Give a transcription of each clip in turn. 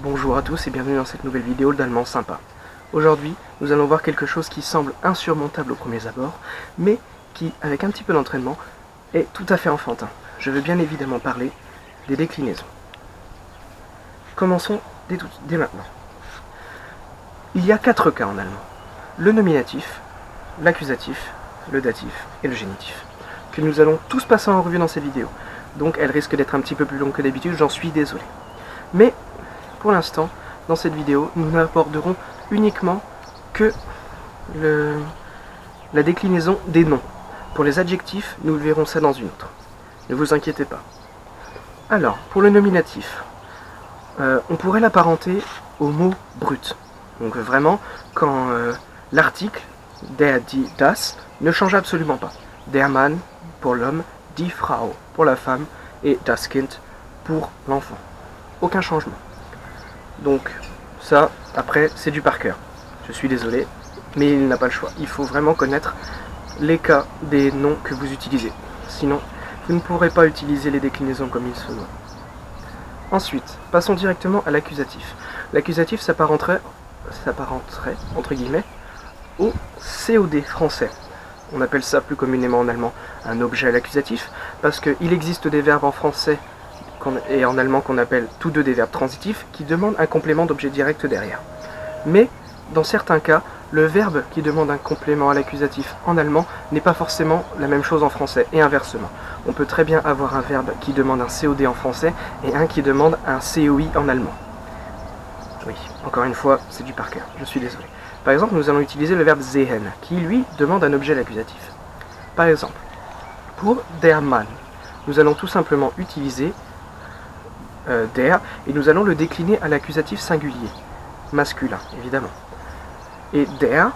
Bonjour à tous et bienvenue dans cette nouvelle vidéo d'Allemand sympa. Aujourd'hui, nous allons voir quelque chose qui semble insurmontable au premier abord, mais qui, avec un petit peu d'entraînement, est tout à fait enfantin. Je veux bien évidemment parler des déclinaisons. Commençons dès maintenant. Il y a 4 cas en allemand. Le nominatif, l'accusatif, le datif et le génitif, que nous allons tous passer en revue dans cette vidéo. Donc elle risque d'être un petit peu plus longue que d'habitude, j'en suis désolé. Mais pour l'instant, dans cette vidéo, nous n'aborderons uniquement que la déclinaison des noms. Pour les adjectifs, nous verrons ça dans une autre. Ne vous inquiétez pas. Alors, pour le nominatif, on pourrait l'apparenter au mot brut. Donc vraiment, quand l'article der, die, das ne change absolument pas. Der Mann pour l'homme, die Frau pour la femme et das Kind pour l'enfant. Aucun changement. Donc ça, après, c'est du par cœur. Je suis désolé, mais il n'a pas le choix. Il faut vraiment connaître les cas des noms que vous utilisez. Sinon, vous ne pourrez pas utiliser les déclinaisons comme il se doit. Ensuite, passons directement à l'accusatif. L'accusatif s'apparenterait, entre guillemets, au COD français. On appelle ça plus communément en allemand un objet à l'accusatif, parce qu'il existe des verbes en français et en allemand qu'on appelle tous deux des verbes transitifs qui demandent un complément d'objet direct derrière. Mais, dans certains cas, le verbe qui demande un complément à l'accusatif en allemand n'est pas forcément la même chose en français, et inversement. On peut très bien avoir un verbe qui demande un COD en français et un qui demande un COI en allemand. Oui, encore une fois, c'est du par cœur, je suis désolé. Par exemple, nous allons utiliser le verbe sehen, qui lui demande un objet à l'accusatif. Par exemple, pour der Mann, nous allons tout simplement utiliser der, et nous allons le décliner à l'accusatif singulier, masculin, évidemment. Et der,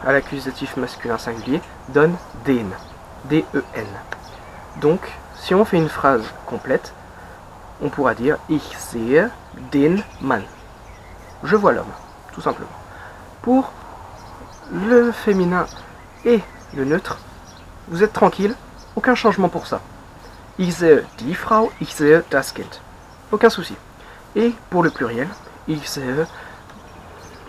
à l'accusatif masculin singulier, donne den, D-E-N. Donc, si on fait une phrase complète, on pourra dire Ich sehe den Mann. Je vois l'homme, tout simplement. Pour le féminin et le neutre, vous êtes tranquille, aucun changement pour ça. Ich sehe die Frau, ich sehe das Kind. Aucun souci. Et pour le pluriel, ich sehe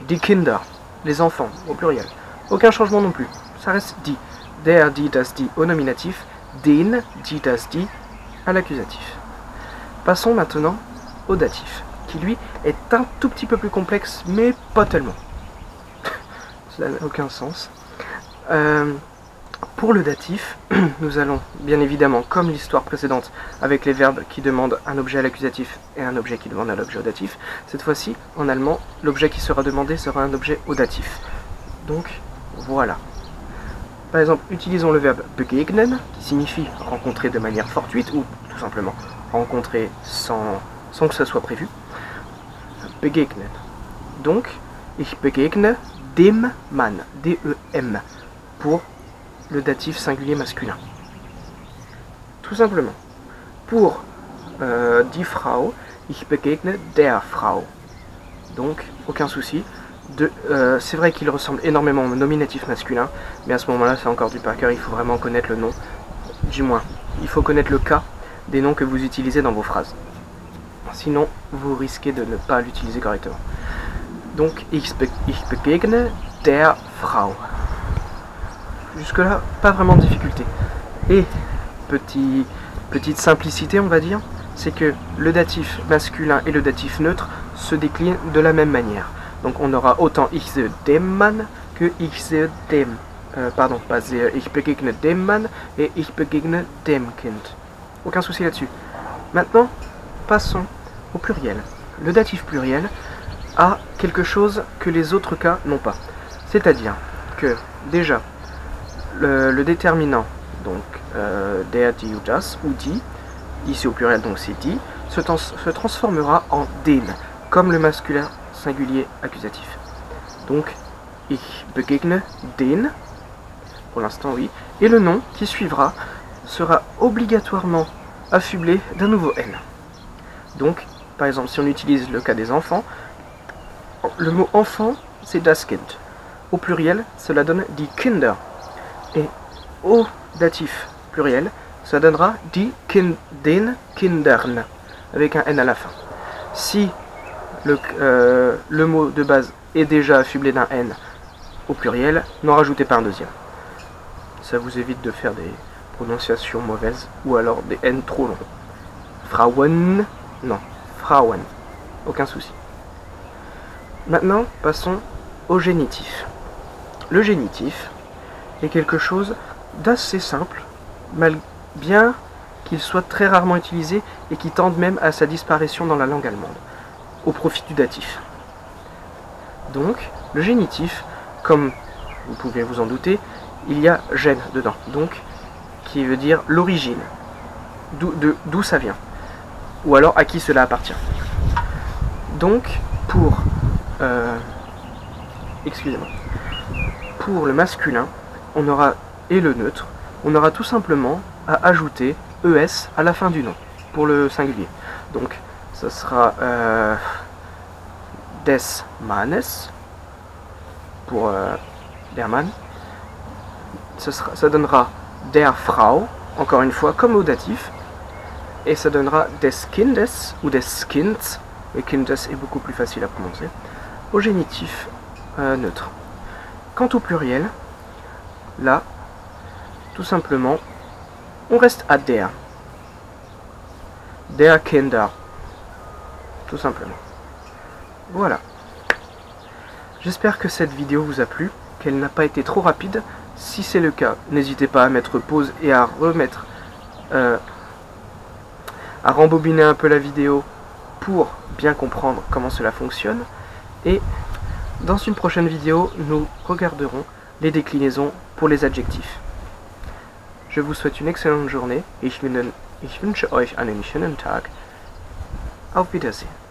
die Kinder, les enfants, au pluriel. Aucun changement non plus. Ça reste die. Der, die, das, die au nominatif, den, die, das, die à l'accusatif. Passons maintenant au datif, qui lui est un tout petit peu plus complexe, mais pas tellement. Ça n'a aucun sens. Pour le datif, nous allons, bien évidemment, comme l'histoire précédente, avec les verbes qui demandent un objet à l'accusatif et un objet qui demande un objet au datif, cette fois-ci, en allemand, l'objet qui sera demandé sera un objet au datif. Donc, voilà. Par exemple, utilisons le verbe begegnen, qui signifie rencontrer de manière fortuite, ou tout simplement rencontrer sans que ça soit prévu. Begegnen. Donc, ich begegne dem Mann, D-E-M, pour le datif singulier masculin. Tout simplement. Pour die Frau, ich begegne der Frau. Donc, aucun souci. C'est vrai qu'il ressemble énormément au nominatif masculin, mais à ce moment-là, c'est encore du par cœur, il faut vraiment connaître le nom. Du moins, il faut connaître le cas des noms que vous utilisez dans vos phrases. Sinon, vous risquez de ne pas l'utiliser correctement. Donc, ich begegne der Frau. Jusque-là, pas vraiment de difficulté. Et, petite simplicité, on va dire, c'est que le datif masculin et le datif neutre se déclinent de la même manière. Donc on aura autant ich sehe dem Mann que ich sehe dem... pardon, pas sehe, ich begegne dem Mann et ich begegne dem Kind. Aucun souci là-dessus. Maintenant, passons au pluriel. Le datif pluriel a quelque chose que les autres cas n'ont pas. C'est-à-dire que, déjà, le déterminant, donc der, die ou das, ou die, ici au pluriel donc c'est die, se transformera en den, comme le masculin singulier accusatif. Donc, ich begegne den, pour l'instant oui, et le nom qui suivra sera obligatoirement affublé d'un nouveau N. Donc, par exemple, si on utilise le cas des enfants, le mot enfant, c'est das Kind. Au pluriel, cela donne die Kinder. Et au datif pluriel, ça donnera den Kindern, avec un N à la fin. Si le mot de base est déjà affublé d'un N au pluriel, n'en rajoutez pas un deuxième. Ça vous évite de faire des prononciations mauvaises ou alors des N trop longs. Frauen, non, Frauen, aucun souci. Maintenant, passons au génitif. Le génitif est quelque chose d'assez simple, bien qu'il soit très rarement utilisé et qui tende même à sa disparition dans la langue allemande, au profit du datif. Donc, le génitif, comme vous pouvez vous en douter, il y a gène dedans, donc qui veut dire l'origine, d'où ça vient, ou alors à qui cela appartient. Donc, pour pour le masculin, on aura, et le neutre, on aura tout simplement à ajouter ES à la fin du nom, pour le singulier. Donc, ça sera des Mannes, pour der Mann. Ça donnera der Frau, encore une fois, comme au datif. Et ça donnera des Kindes, ou des Kinds, et Kindes est beaucoup plus facile à prononcer, au génitif neutre. Quant au pluriel, là, tout simplement, on reste à der. Der Kinder. Tout simplement. Voilà. J'espère que cette vidéo vous a plu, qu'elle n'a pas été trop rapide. Si c'est le cas, n'hésitez pas à mettre pause et à remettre, à rembobiner un peu la vidéo pour bien comprendre comment cela fonctionne. Et dans une prochaine vidéo, nous regarderons les déclinaisons pour les adjectifs. Je vous souhaite une excellente journée. Ich wünsche euch einen schönen Tag. Auf Wiedersehen.